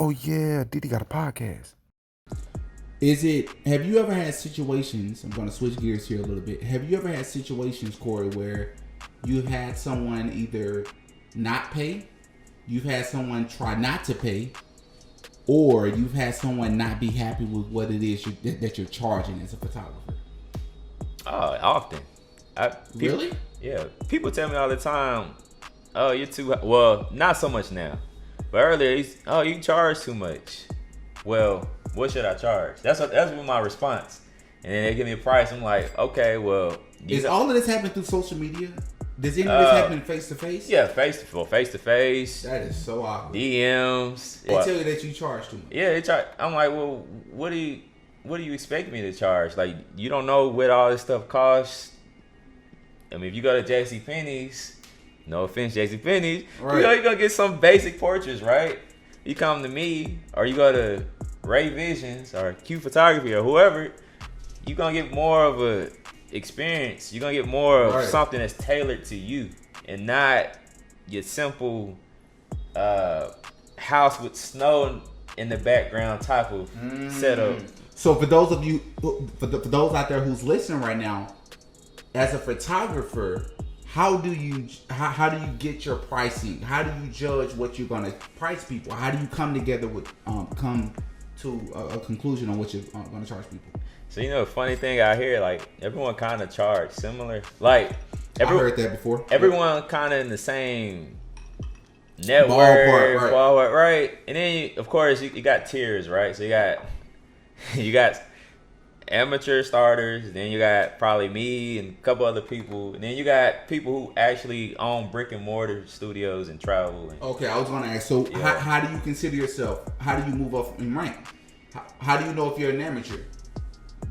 Oh yeah, Diddy got a podcast. Have you ever had situations, I'm going to switch gears here a little bit. Have you ever had situations, Corey, where you've had someone either not pay, you've had someone try not to pay, or you've had someone not be happy with what it is that you're charging as a photographer? Often. Really? Yeah. People tell me all the time, oh, you're too high. Well, not so much now. But earlier, you charge too much. Well, what should I charge? That's been my response. And then they give me a price. I'm like, okay, well. Is all of this happening through social media? Does any of this happen face to face? Yeah, face to face. That is so awkward. DMs. They tell you that you charge too much. Yeah, they charge. I'm like, well, what do you expect me to charge? Like, you don't know what all this stuff costs. I mean, if you go to JCPenney's, no offense, JCPenney's, right, you're gonna get some basic portraits, right? You come to me, or you go to Ray Visions or Q Photography or whoever, you're gonna get more of a experience. You're gonna get more of something that's tailored to you, and not your simple house with snow in the background type of setup. So for those of you, for those out there who's listening right now, as a photographer, how do you get your pricing? How do you judge what you're gonna price people? How do you come together with come to a conclusion on what you're gonna charge people? So the funny thing I hear, like, everyone kind of charge similar. Like, I heard that before. Everyone kind of in the same network, ballpark, right? And then of course you got tiers, right? So you got amateur starters, then you got probably me and a couple other people, and then you got people who actually own brick and mortar studios and travel. Okay, I was going to ask, so how do you consider yourself? How do you move up in rank? How do you know if you're an amateur?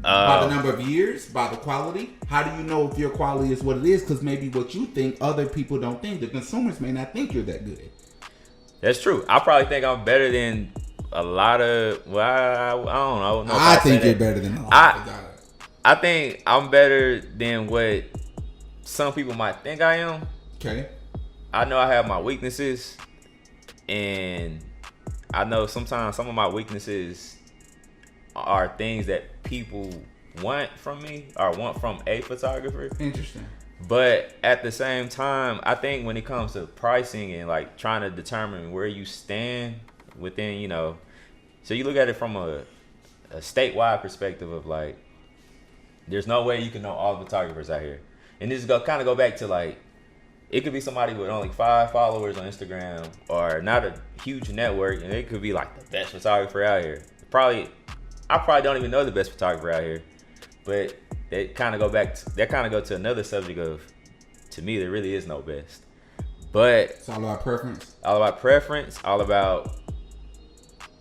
By the number of years? By the quality? How do you know if your quality is what it is? Because maybe what you think, other people don't think. The consumers may not think you're that good. That's true. I probably think I'm better than a lot of, I don't know. I think you're better than a lot. I think I'm better than what some people might think I am. Okay. I know I have my weaknesses, and I know sometimes some of my weaknesses are things that people want from me or want from a photographer. Interesting. But at the same time, I think when it comes to pricing and like trying to determine where you stand within, so you look at it from a statewide perspective of like, there's no way you can know all the photographers out here. And this kind of go back to like, it could be somebody with only 5 followers on Instagram or not a huge network, and it could be like the best photographer out here. I probably don't even know the best photographer out here, but that kind of go to another subject of, to me, there really is no best. But it's all about preference. All about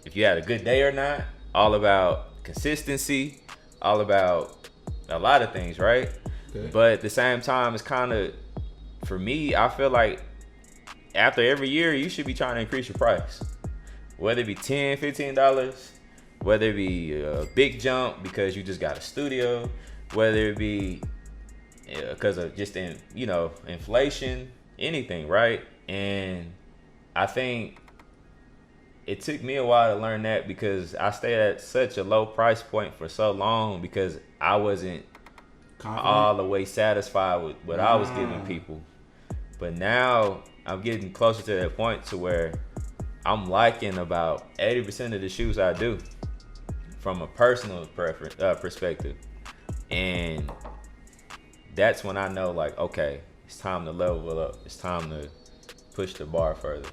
if you had a good day or not. All about consistency. All about a lot of things, right? Okay. But at the same time, it's kind of, for me, I feel like after every year, you should be trying to increase your price, whether it be $10, $15. Whether it be a big jump because you just got a studio, whether it be because of just inflation, anything, right? And I think it took me a while to learn that because I stayed at such a low price point for so long because I wasn't all the way satisfied with what I was giving people. But now I'm getting closer to that point to where I'm liking about 80% of the shoots I do from a personal perspective. And that's when I know, like, okay, it's time to level up. It's time to push the bar further.